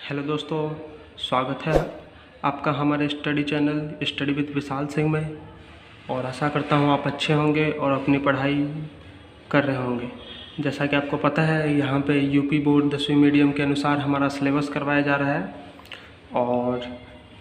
Hello दोस्तों, स्वागत है आपका हमारे study channel study with Vishal Singh में। और आशा करता हूँ आप अच्छे होंगे और अपनी पढ़ाई कर रहे होंगे। जैसा कि आपको पता है, यहाँ पे यूपी बोर्ड 10वीं मीडियम के अनुसार हमारा सिलेबस करवाया जा रहा है और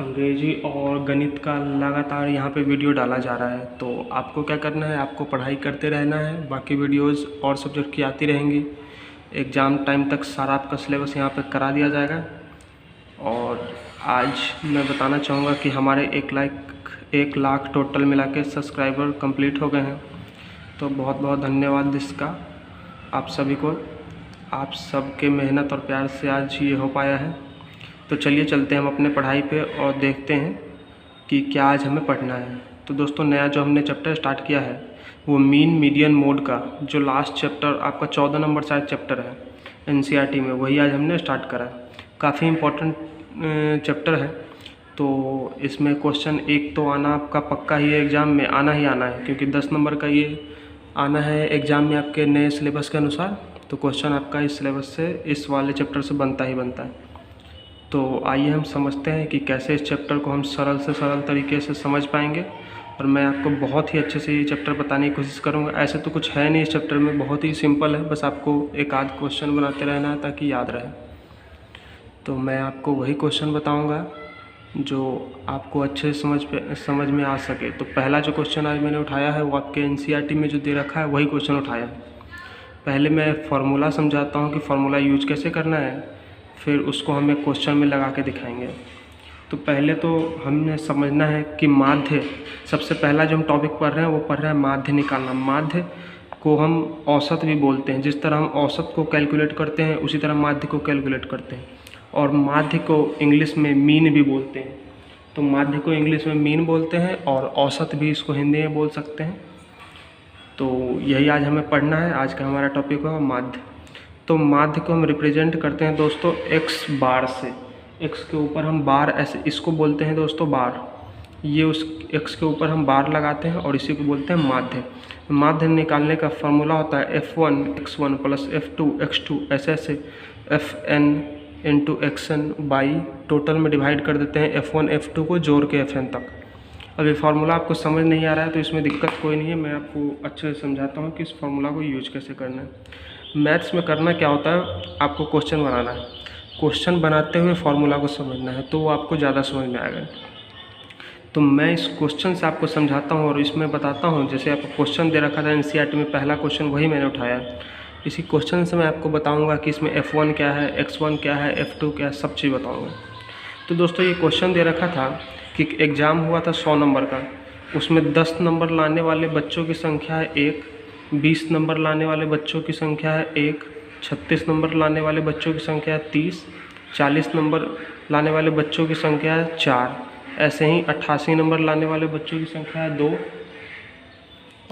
अंग्रेजी और गणित का लगातार यहाँ पे वीडियो डाला जा रहा है। तो आपको क्या करना है, आपको पढ़ाई करते रहना है। बाकी वीडियोज़ और सब्जेक्ट की आती रहेंगी। एग्ज़ाम टाइम तक सारा आपका सिलेबस यहाँ पे करा दिया जाएगा। और आज मैं बताना चाहूँगा कि हमारे 1 लाख टोटल मिला के सब्सक्राइबर कंप्लीट हो गए हैं। तो बहुत बहुत धन्यवाद इसका आप सभी को। आप सबके मेहनत और प्यार से आज ये हो पाया है। तो चलिए चलते हैं हम अपने पढ़ाई पे और देखते हैं कि क्या आज हमें पढ़ना है। तो दोस्तों, नया जो हमने चैप्टर स्टार्ट किया है वो मीन मीडियन मोड का जो लास्ट चैप्टर आपका 14 नंबर शायद चैप्टर है एनसीईआरटी में, वही आज हमने स्टार्ट करा है। काफ़ी इम्पोर्टेंट चैप्टर है। तो इसमें क्वेश्चन एक तो आना आपका पक्का ही है, एग्ज़ाम में आना ही आना है, क्योंकि 10 नंबर का ये आना है एग्ज़ाम में आपके नए सिलेबस के अनुसार। तो क्वेश्चन आपका इस सिलेबस से, इस वाले चैप्टर से बनता ही बनता है। तो आइए हम समझते हैं कि कैसे इस चैप्टर को हम सरल से सरल तरीके से समझ पाएंगे। और मैं आपको बहुत ही अच्छे से ये चैप्टर बताने की कोशिश करूँगा। ऐसे तो कुछ है नहीं इस चैप्टर में, बहुत ही सिंपल है, बस आपको एक आध क्वेश्चन बनाते रहना है ताकि याद रहे। तो मैं आपको वही क्वेश्चन बताऊंगा जो आपको अच्छे से समझ में आ सके। तो पहला जो क्वेश्चन आज मैंने उठाया है वो आपके एनसीईआरटी में जो दे रखा है वही क्वेश्चन उठाया है। पहले मैं फार्मूला समझाता हूँ कि फार्मूला यूज कैसे करना है, फिर उसको हमें क्वेश्चन में लगा के दिखाएंगे। तो पहले तो हमें समझना है कि माध्य, सबसे पहला जो हम टॉपिक पढ़ रहे हैं वो पढ़ रहे हैं माध्य निकालना। माध्य को हम औसत भी बोलते हैं। जिस तरह हम औसत को कैलकुलेट करते हैं उसी तरह माध्य को कैलकुलेट करते हैं। और माध्य को इंग्लिश में मीन भी बोलते हैं। तो माध्य को इंग्लिश में मीन बोलते हैं और औसत भी इसको हिंदी में बोल सकते हैं। तो यही आज हमें पढ़ना है। आज का हमारा टॉपिक है माध्य। तो माध्य को हम रिप्रेजेंट करते हैं दोस्तों x बार से। x के ऊपर हम बार, ऐसे इसको बोलते हैं दोस्तों बार। ये उस x के ऊपर हम बार लगाते हैं और इसी को बोलते हैं माध्य। माध्य निकालने का फॉर्मूला होता है f1 x1 plus f2 x2 ऐसे ऐसे fn into xn by total में डिवाइड कर देते हैं f1 f2 को जोड़ के fn तक। अब ये फार्मूला आपको समझ नहीं आ रहा है तो इसमें दिक्कत कोई नहीं है, मैं आपको अच्छे से समझाता हूँ कि इस फार्मूला को यूज कैसे करना है। मैथ्स में करना क्या होता है, आपको क्वेश्चन बनाना है, क्वेश्चन बनाते हुए फार्मूला को समझना है, तो वो आपको ज़्यादा समझ में आएगा। तो मैं इस क्वेश्चन से आपको समझाता हूँ और इसमें बताता हूँ। जैसे आपको क्वेश्चन दे रखा था एनसीईआरटी में, पहला क्वेश्चन वही मैंने उठाया। इसी क्वेश्चन से मैं आपको बताऊंगा कि इसमें f1 क्या है, x1 क्या है, f2 क्या है, सब चीज़ बताऊंगा। तो दोस्तों, ये क्वेश्चन दे रखा था कि एग्ज़ाम हुआ था 100 नंबर का, उसमें 10 नंबर लाने वाले बच्चों की संख्या है 1, 20 नंबर लाने वाले बच्चों की संख्या है 1, 36 नंबर लाने वाले बच्चों की संख्या है 30, 40 नंबर लाने वाले बच्चों की संख्या है 4, ऐसे ही 88 नंबर लाने वाले बच्चों की संख्या है 2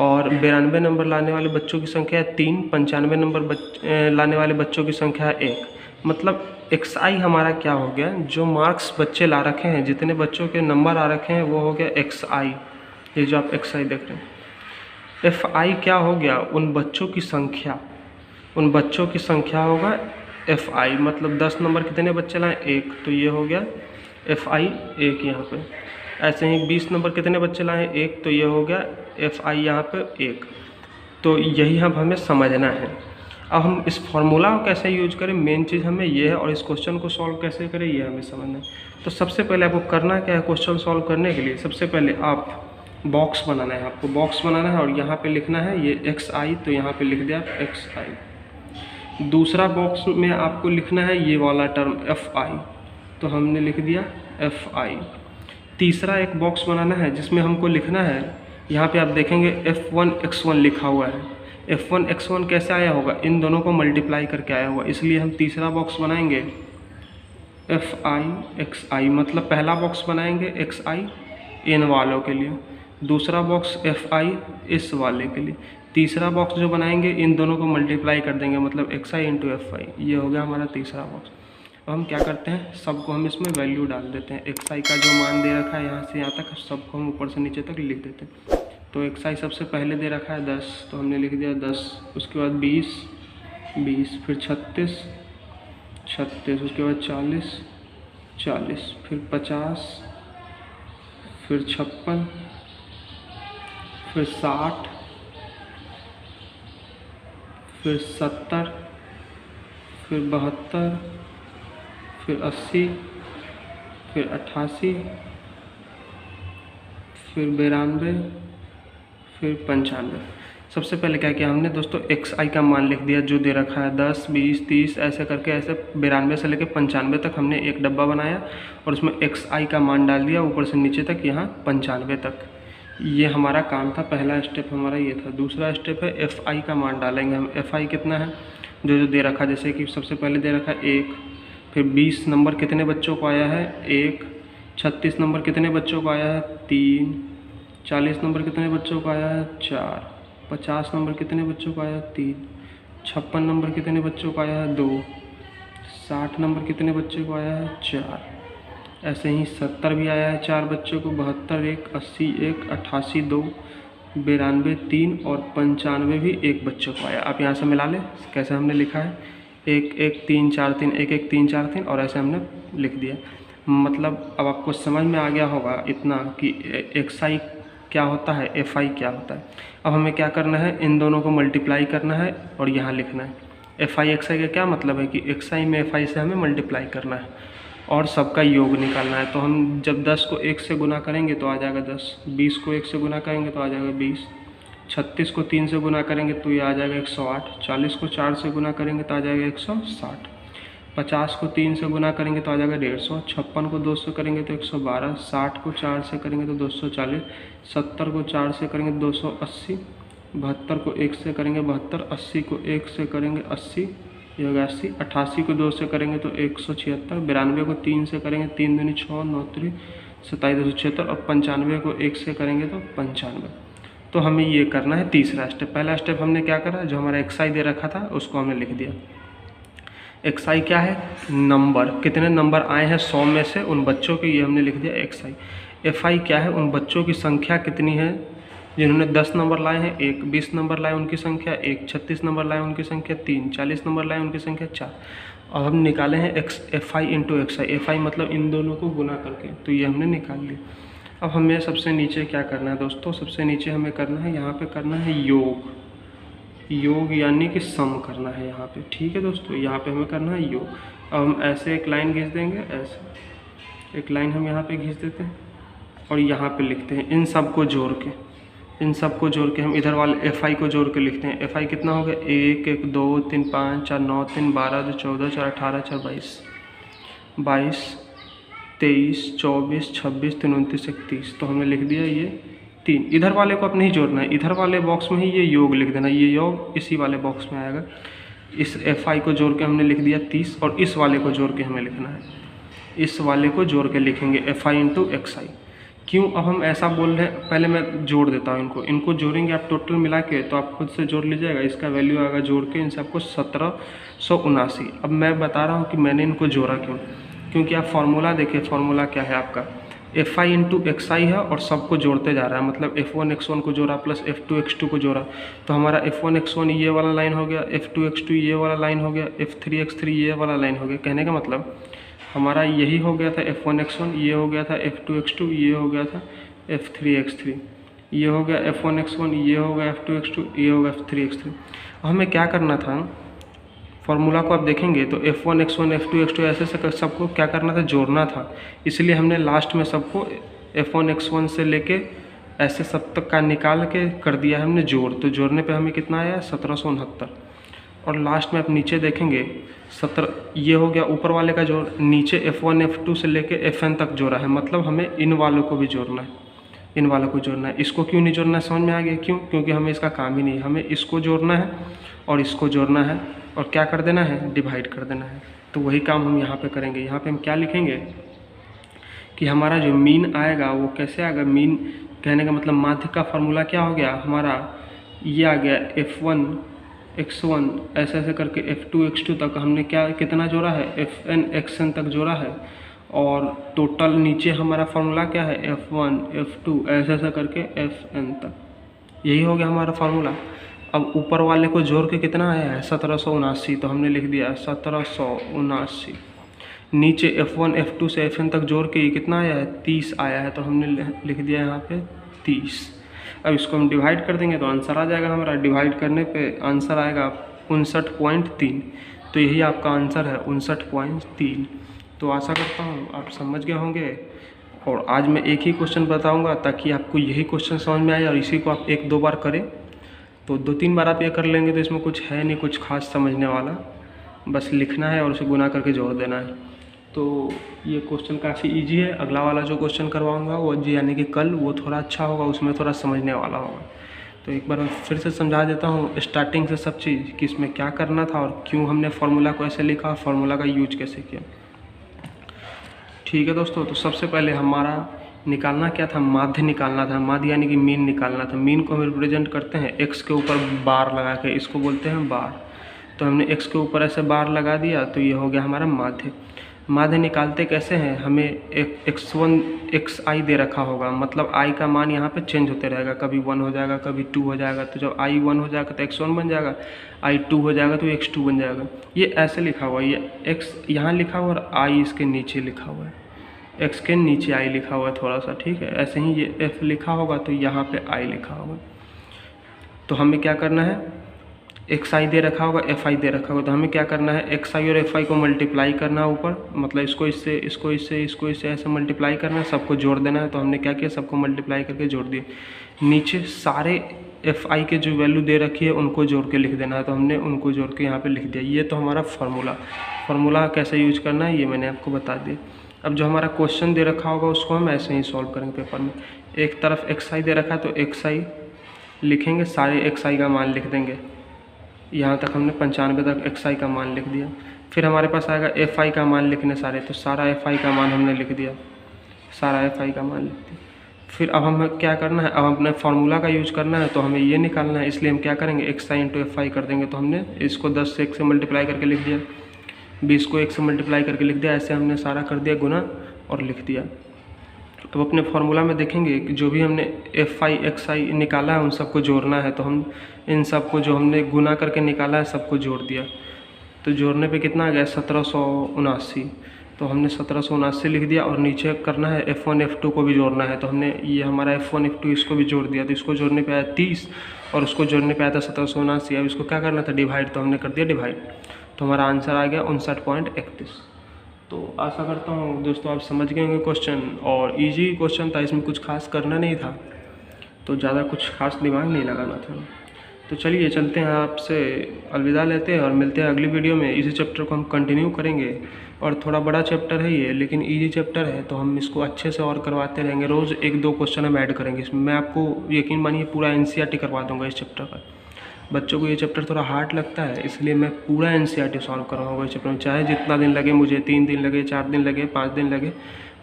और 92 नंबर लाने वाले बच्चों की संख्या है 3, 95 नंबर लाने वाले बच्चों की संख्या है 1। मतलब xi हमारा क्या हो गया, जो मार्क्स बच्चे ला रखे हैं, जितने बच्चों के नंबर आ रखे हैं वो हो गया xi। ये जो आप xi देख रहे हैं, fi क्या हो गया, उन बच्चों की संख्या, उन बच्चों की संख्या होगा fi। मतलब 10 नंबर कितने बच्चे लाए, 1, तो ये हो गया fi 1 यहाँ पे। ऐसे ही 20 नंबर कितने बच्चे लाए, 1, तो ये हो गया fi यहाँ पे 1। तो यही अब हमें समझना है। अब हम इस फॉर्मूला को कैसे यूज करें, मेन चीज़ हमें ये है, और इस क्वेश्चन को सॉल्व कैसे करें ये हमें समझना है। तो सबसे पहले आपको करना क्या है, क्वेश्चन सॉल्व करने के लिए सबसे पहले आप बॉक्स बनाना है। आपको बॉक्स बनाना है और यहाँ पर लिखना है ये xi, तो यहाँ पर लिख दिया xi। दूसरा बॉक्स में आपको लिखना है ये वाला टर्म fi, तो हमने लिख दिया fi। तीसरा एक बॉक्स बनाना है जिसमें हमको लिखना है, यहाँ पे आप देखेंगे f1 x1 लिखा हुआ है। f1 x1 कैसे आया होगा, इन दोनों को मल्टीप्लाई करके आया हुआ, इसलिए हम तीसरा बॉक्स बनाएंगे fi xi। मतलब पहला बॉक्स बनाएंगे xi इन वालों के लिए, दूसरा बॉक्स fi इस वाले के लिए, तीसरा बॉक्स जो बनाएंगे इन दोनों को मल्टीप्लाई कर देंगे, मतलब xi इंटू fi। ये हो गया हमारा तीसरा बॉक्स। अब हम क्या करते हैं, सबको हम इसमें वैल्यू डाल देते हैं। xi का जो मान दे रखा है यहाँ से यहाँ तक, सबको हम ऊपर से नीचे तक लिख देते हैं। तो xi सबसे पहले दे रखा है 10, तो हमने लिख दिया 10। उसके बाद 20, फिर 36, उसके बाद 40, 40, फिर 50, फिर 56, फिर 60, फिर 70, फिर 72, फिर 80, फिर 88, फिर 92, फिर 95। सबसे पहले क्या किया हमने दोस्तों, xi का मान लिख दिया जो दे रखा है 10, 20, 30 ऐसे करके, ऐसे 92 से लेकर 95 तक हमने एक डब्बा बनाया और उसमें xi का मान डाल दिया ऊपर से नीचे तक, यहाँ 95 तक। ये हमारा काम था, पहला स्टेप हमारा ये था। दूसरा स्टेप है fi का मान डालेंगे हम। fi कितना है जो जो दे रखा, जैसे कि सबसे पहले दे रखा है 1, फिर 20 नंबर कितने बच्चों को आया है 1, 36 नंबर कितने बच्चों को आया है 3, 40 नंबर कितने बच्चों को आया है 4, 50 नंबर कितने बच्चों को आया है 3, 56 नंबर कितने बच्चों को आया है 2, 60 नंबर कितने बच्चों को आया है 4, ऐसे ही 70 भी आया है 4 बच्चों को, 72 1, 80 1, 88 2, 92 3 और 95 भी एक बच्चों को आया। आप यहाँ से मिला लें कैसे हमने लिखा है 1 1 3 4 3, 1 1 3 4 3 और ऐसे हमने लिख दिया। मतलब अब आपको समझ में आ गया होगा इतना कि xi क्या होता है, fi क्या होता है। अब हमें क्या करना है, इन दोनों को मल्टीप्लाई करना है और यहाँ लिखना है। fi xi का क्या मतलब है कि xi में fi से हमें मल्टीप्लाई करना है और सबका योग निकालना है। तो हम जब 10 को 1 से गुना करेंगे तो आ जाएगा 10, 20 को 1 से गुना करेंगे तो आ जाएगा 20, 36 को 3 से गुना करेंगे तो ये आ जाएगा 108, 40 को 4 से गुना करेंगे तो आ जाएगा 160, 50 को 3 से गुना करेंगे तो आ जाएगा 150, 56 को 2 से करेंगे तो 112, 60 को 4 से करेंगे तो 240, 70 को 4 से करेंगे 280, 72 को 1 से करेंगे 72, 80 को 1 से करेंगे 80, ये होगा 80, 88 को 2 से करेंगे तो 176, 92 को 3 से करेंगे 3 दूनी 6, 9 3 27 276 और 95 को 1 से करेंगे तो 95। तो हमें ये करना है तीसरा स्टेप। पहला स्टेप हमने क्या करा, जो हमारा xi दे रखा था उसको हमने लिख दिया। xi क्या है, नंबर, कितने नंबर आए हैं 100 में से उन बच्चों के, ये हमने लिख दिया xi। fi क्या है, उन बच्चों की संख्या कितनी है जिन्होंने 10 नंबर लाए हैं 1, 20 नंबर लाए उनकी संख्या 1, 36 नंबर लाए उनकी संख्या 3, 40 नंबर लाए उनकी संख्या 4। अब हम निकाले हैं fi इंटू xi। fi मतलब इन दोनों को गुना करके, तो ये हमने निकाल लिया। अब हमें सबसे नीचे क्या करना है दोस्तों, सबसे नीचे हमें करना है, यहाँ पे करना है योग, योग यानी कि सम करना है यहाँ पे। ठीक है दोस्तों, यहाँ पे हमें करना है योग। अब हम ऐसे एक लाइन खींच देंगे, ऐसे एक लाइन हम यहाँ पे खींच देते हैं और यहाँ पे लिखते हैं इन सब को जोड़ के, इन सब को जोड़ के हम इधर वाले fi को जोड़ के लिखते हैं। fi कितना हो गया 1 1 2 3 5 4 9 3 12 2 14 4 18 4 22 22 23 24 26 3 29 31। तो हमने लिख दिया ये 3। इधर वाले को अब नहीं जोड़ना है, इधर वाले बॉक्स में ही ये योग लिख देना, ये योग इसी वाले बॉक्स में आएगा। इस fi को जोड़ के हमने लिख दिया 30 और इस वाले को जोड़ के हमें लिखना है, इस वाले को जोड़ के लिखेंगे fi इंटू xi। क्यों अब हम ऐसा बोल रहे हैं, पहले मैं जोड़ देता हूँ इनको जोड़ेंगे आप टोटल मिला के, तो आप खुद से जोड़ लीजिएगा। इसका वैल्यू आएगा जोड़ के इन सबको 1779। अब मैं बता रहा हूँ कि मैंने इनको जोड़ा क्यों, क्योंकि आप फार्मूला देखिए, फार्मूला क्या है आपका fi इंटू xi है और सबको जोड़ते जा रहा है। मतलब f1 x1 को जोड़ा प्लस f2 x2 को जोड़ा, तो हमारा f1 x1 ये वाला लाइन हो गया, f2 x2 ये वाला लाइन हो गया, f3 x3 ये वाला लाइन हो गया। कहने का मतलब हमारा यही हो गया था f1 x1, ये हो गया था f2 x2, ये हो गया था f3 x3, ये हो गया f1 x1, ये हो गया f2 x2, ये हो गया f3 x3। हमें क्या करना था, फार्मूला को आप देखेंगे तो f1 x1 f2 x2 ऐसे से सबको क्या करना था, जोड़ना था। इसलिए हमने लास्ट में सबको f1 x1 से लेके ऐसे सब तक का निकाल के कर दिया है हमने जोड़। तो जोड़ने पे हमें कितना आया 1769। और लास्ट में आप नीचे देखेंगे 17, ये हो गया ऊपर वाले का जोड़, नीचे f1 f2 से लेके fn तक जोड़ा है। मतलब हमें इन वालों को भी जोड़ना है, इन वालों को जोड़ना है। इसको क्यों नहीं जोड़ना है समझ में आ गया, क्यों, क्योंकि हमें इसका काम ही नहीं है। हमें इसको जोड़ना है और इसको जोड़ना है और क्या कर देना है, डिवाइड कर देना है। तो वही काम हम यहाँ पे करेंगे। यहाँ पे हम क्या लिखेंगे कि हमारा जो मीन आएगा वो कैसे आएगा, मीन कहने का मतलब माध्य का फार्मूला क्या हो गया हमारा, ये आ गया f1 x1 ऐसे ऐसे करके f2 x2 तक हमने क्या कितना जोड़ा है, fn xn तक जोड़ा है। और टोटल नीचे हमारा फार्मूला क्या है, f1 f2 ऐसे ऐसे करके fn तक, यही हो गया हमारा फार्मूला। अब ऊपर वाले को जोड़ के कितना आया है 1779, तो हमने लिख दिया 1779। नीचे F1 F2 से Fn तक जोड़ के ये कितना आया है, 30 आया है, तो हमने लिख दिया यहाँ पे 30। अब इसको हम डिवाइड कर देंगे तो आंसर आ जाएगा हमारा। डिवाइड करने पे आंसर आएगा 59.3। तो यही आपका आंसर है 59.3। तो आशा करता हूँ आप समझ गए होंगे। और आज मैं एक ही क्वेश्चन बताऊँगा ताकि आपको यही क्वेश्चन समझ में आए, और इसी को आप 1-2 बार करें। तो 2-3 बार आप ये कर लेंगे तो इसमें कुछ है नहीं कुछ खास समझने वाला, बस लिखना है और उसे गुना करके जोड़ देना है। तो ये क्वेश्चन काफ़ी इजी है। अगला वाला जो क्वेश्चन करवाऊंगा वो यानी कि कल, वो थोड़ा अच्छा होगा, उसमें थोड़ा समझने वाला होगा। तो एक बार मैं फिर से समझा देता हूँ स्टार्टिंग से सब चीज़ कि इसमें क्या करना था और क्यों हमने फार्मूला को ऐसे लिखा, फार्मूला का यूज कैसे किया। ठीक है दोस्तों, तो सबसे पहले हमारा निकालना क्या था, माध्य निकालना था। माध्य यानी कि मीन निकालना था। मीन को हम रिप्रेजेंट करते हैं एक्स के ऊपर बार लगा के, इसको बोलते हैं बार। तो हमने एक्स के ऊपर ऐसे बार लगा दिया तो ये हो गया हमारा माध्य। माध्य निकालते कैसे हैं, हमें एक x1 xi दे रखा होगा, मतलब i का मान यहाँ पे चेंज होते रहेगा, कभी 1 हो जाएगा कभी 2 हो जाएगा। तो जब i 1 हो जाएगा तो x1 बन जाएगा, i 2 हो जाएगा तो x2 बन जाएगा। ये ऐसे लिखा हुआ है, ये x यहाँ लिखा हुआ और i इसके नीचे लिखा हुआ है, x के नीचे i लिखा हुआ है थोड़ा सा, ठीक है। ऐसे ही ये f लिखा होगा तो यहाँ पे i लिखा होगा। तो हमें क्या करना है, xi दे रखा होगा, fi दे रखा होगा, तो हमें क्या करना है, xi और fi को मल्टीप्लाई करना है ऊपर, मतलब इसको इससे इसको इससे इसको इससे ऐसे मल्टीप्लाई करना है, सबको जोड़ देना है। तो हमने क्या किया, सबको मल्टीप्लाई करके जोड़ दिए। नीचे सारे fi के जो वैल्यू दे रखी है उनको जोड़ के लिख देना है, तो हमने उनको जोड़ के यहाँ पे लिख दिया। ये तो हमारा फार्मूला कैसे यूज करना है ये मैंने आपको बता दिया। अब जो हमारा क्वेश्चन दे रखा होगा उसको हम ऐसे ही सॉल्व करेंगे पेपर में। एक तरफ xi दे रखा है तो xi लिखेंगे, सारे xi का मान लिख देंगे। यहाँ तक हमने 95 तक xi का मान लिख दिया। फिर हमारे पास आएगा fi का मान लिखने सारे, तो सारा fi का मान हमने लिख दिया, सारा fi का मान लिख दिया। फिर अब हमें क्या करना है, अब अपने फार्मूला का यूज करना है, तो हमें ये निकालना है। इसलिए हम क्या करेंगे, xi इंटू fi कर देंगे। तो हमने इसको 10 से 1 से मल्टीप्लाई करके लिख दिया, 20 को 1 से मल्टीप्लाई करके लिख दिया। ऐसे हमने सारा कर दिया गुना और लिख दिया। अब अपने फार्मूला में देखेंगे कि जो भी हमने fi xi निकाला है उन सबको जोड़ना है। तो हम इन सबको जो हमने गुना करके निकाला है सबको जोड़ दिया। तो जोड़ने पे कितना आ गया, 1779। तो हमने 1779 लिख दिया। और नीचे करना है f1 f2 को भी जोड़ना है, तो हमने ये हमारा f1 f2 इसको भी जोड़ दिया। तो इसको जोड़ने पे आया 30 और उसको जोड़ने पे आया था 1779। अब इसको क्या करना था, डिवाइड, तो हमने कर दिया डिवाइड। तो हमारा आंसर आ गया 59.31। तो आशा करता हूँ दोस्तों आप समझ गए होंगे क्वेश्चन, और इजी क्वेश्चन था, इसमें कुछ खास करना नहीं था, तो ज़्यादा कुछ खास दिमाग नहीं लगाना था। तो चलिए चलते हैं, आपसे अलविदा लेते हैं और मिलते हैं अगली वीडियो में। इसी चैप्टर को हम कंटिन्यू करेंगे, और थोड़ा बड़ा चैप्टर है ये, लेकिन इजी चैप्टर है, तो हम इसको अच्छे से और करवाते रहेंगे। रोज़ 1-2 क्वेश्चन हम ऐड करेंगे इसमें। मैं आपको यकीन मानिए पूरा NCERT करवा दूँगा इस चैप्टर का। बच्चों को ये चैप्टर थोड़ा हार्ड लगता है, इसलिए मैं पूरा NCERT सॉल्व करवाऊँगा इस चैप्टर में। चाहे जितना दिन लगे मुझे, 3 दिन लगे, 4 दिन लगे, 5 दिन लगे,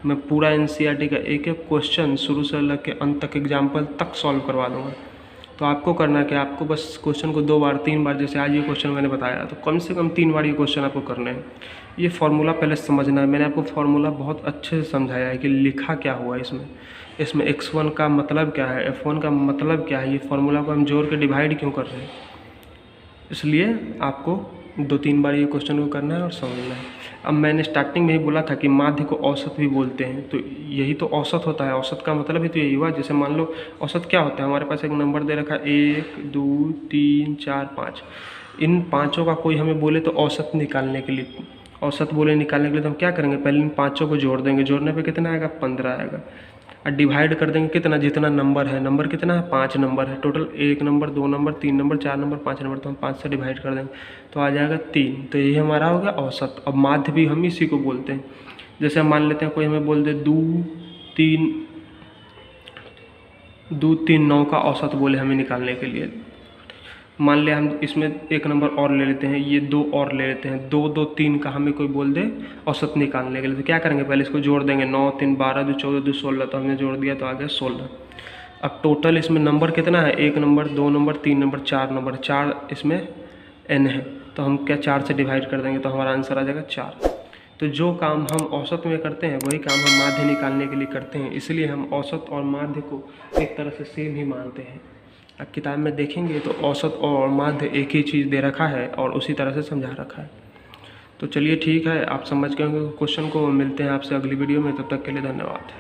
मैं पूरा NCERT का एक एक क्वेश्चन शुरू से लग के अंत तक, एग्जाम्पल तक सॉल्व करवा दूँगा। तो आपको करना क्या, आपको बस क्वेश्चन को 2 बार 3 बार, जैसे आज ये क्वेश्चन मैंने बताया, तो कम से कम 3 बार ये क्वेश्चन आपको करना है। ये फार्मूला पहले समझना है। मैंने आपको फार्मूला बहुत अच्छे से समझाया है कि लिखा क्या हुआ है इसमें x1 का मतलब क्या है, f1 का मतलब क्या है, ये फार्मूला को हम जोड़ के डिवाइड क्यों कर रहे हैं। इसलिए आपको 2-3 बार ये क्वेश्चन को करना है और समझना है। अब मैंने स्टार्टिंग में ही बोला था कि माध्य को औसत भी बोलते हैं, तो यही तो औसत होता है। औसत का मतलब ही तो यही हुआ। जैसे मान लो औसत क्या होता है, हमारे पास एक नंबर दे रखा है 1 2 3 4 5, इन पाँचों का कोई हमें बोले तो औसत निकालने के लिए, औसत बोले निकालने के लिए तो हम क्या करेंगे, पहले इन पाँचों को जोड़ देंगे। जोड़ने पे कितना आएगा, 15 आएगा। और डिवाइड कर देंगे कितना, जितना नंबर है, नंबर कितना है, 5 नंबर है total, 1 number 2 number 3 number 4 number 5 number, तो हम 5 से डिवाइड कर देंगे तो आ जाएगा 3। तो यही हमारा हो गया औसत। अब माध्य भी हम इसी को बोलते हैं। जैसे हम मान लेते हैं कोई हमें बोल दे 2 3 9 का औसत बोले हमें निकालने के लिए। मान लिया हम इसमें एक नंबर और ले लेते हैं, ये 2 और ले लेते हैं, 2 2 3 का हमें कोई बोल दे औसत निकालने के लिए, तो क्या करेंगे, पहले इसको जोड़ देंगे। 9 3 12 2 14 2 16, तो हमने जोड़ दिया तो आ गया 16। अब टोटल इसमें नंबर कितना है, 1 नंबर 2 नंबर 3 नंबर 4 नंबर, 4 इसमें n है, तो हम क्या 4 से डिवाइड कर देंगे तो हमारा आंसर आ जाएगा 4। तो जो काम हम औसत में करते हैं वही काम हम माध्य निकालने के लिए करते हैं, इसलिए हम औसत और माध्य को एक तरह से सेम ही मानते हैं। अब किताब में देखेंगे तो औसत और माध्य एक ही चीज़ दे रखा है और उसी तरह से समझा रखा है। तो चलिए ठीक है, आप समझ गए होंगे क्वेश्चन को। मिलते हैं आपसे अगली वीडियो में, तब तक के लिए धन्यवाद।